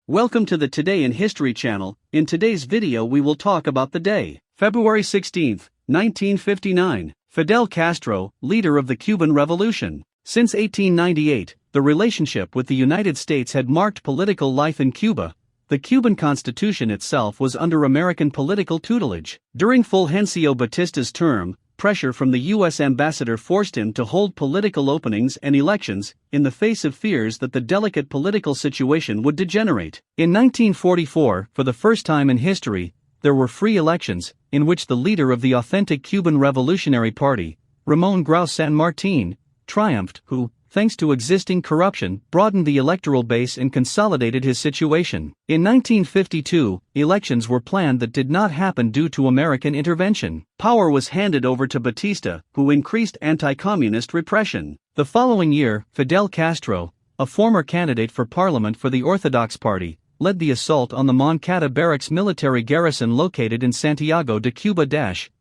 Welcome to the Today in History channel. In today's video we will talk about the day, February 16, 1959, Fidel Castro, leader of the Cuban Revolution. Since 1898, the relationship with the United States had marked political life in Cuba. The Cuban Constitution itself was under American political tutelage. During Fulgencio Batista's term, pressure from the U.S. ambassador forced him to hold political openings and elections, in the face of fears that the delicate political situation would degenerate. In 1944, for the first time in history, there were free elections, in which the leader of the Authentic Cuban Revolutionary Party, Ramón Grau San Martín, triumphed, who, thanks to existing corruption, broadened the electoral base and consolidated his situation. In 1952, elections were planned that did not happen due to American intervention. Power was handed over to Batista, who increased anti-communist repression. The following year, Fidel Castro, a former candidate for parliament for the Orthodox Party, led the assault on the Moncada Barracks military garrison located in Santiago de Cuba.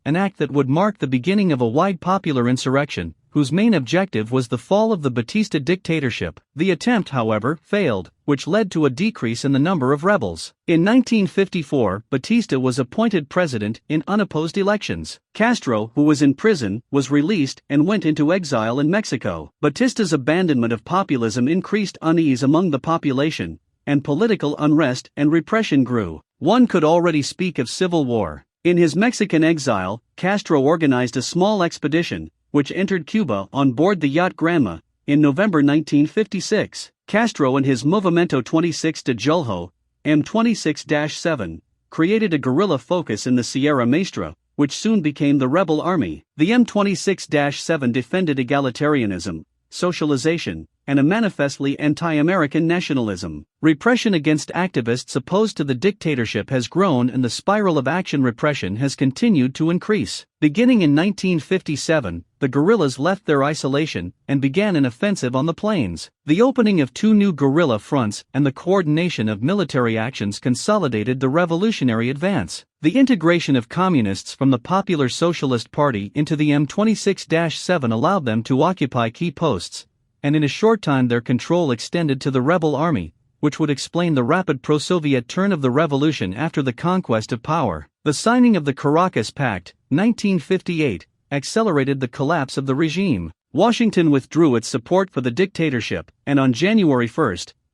An act that would mark the beginning of a wide popular insurrection, whose main objective was the fall of the Batista dictatorship. The attempt, however, failed, which led to a decrease in the number of rebels. In 1954, Batista was appointed president in unopposed elections. Castro, who was in prison, was released and went into exile in Mexico. Batista's abandonment of populism increased unease among the population, and political unrest and repression grew. One could already speak of civil war. In his Mexican exile, Castro organized a small expedition, which entered Cuba on board the yacht Granma, in November 1956. Castro and his Movimiento 26 de Julio, M26-7, created a guerrilla focus in the Sierra Maestra, which soon became the rebel army. The M26-7 defended egalitarianism, socialization, and a manifestly anti-American nationalism. Repression against activists opposed to the dictatorship has grown, and the spiral of action repression has continued to increase. Beginning in 1957, the guerrillas left their isolation and began an offensive on the plains. The opening of two new guerrilla fronts and the coordination of military actions consolidated the revolutionary advance. The integration of communists from the Popular Socialist Party into the M26-7 allowed them to occupy key posts, and in a short time their control extended to the rebel army, which would explain the rapid pro-Soviet turn of the revolution after the conquest of power. The signing of the Caracas Pact, 1958, accelerated the collapse of the regime. Washington withdrew its support for the dictatorship, and on January 1,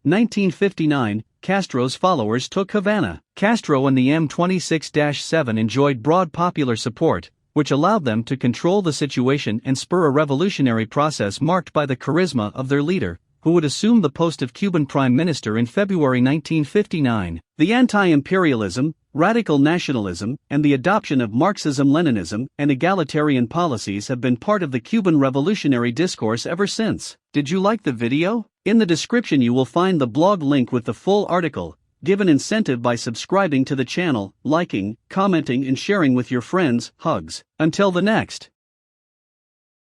1959, Castro's followers took Havana. Castro and the M26-7 enjoyed broad popular support, which allowed them to control the situation and spur a revolutionary process marked by the charisma of their leader, who would assume the post of Cuban Prime Minister in February 1959. The anti-imperialism, radical nationalism, and the adoption of Marxism-Leninism and egalitarian policies have been part of the Cuban revolutionary discourse ever since. Did you like the video? In the description you will find the blog link with the full article. Give an incentive by subscribing to the channel, liking, commenting and sharing with your friends. Hugs. Until the next.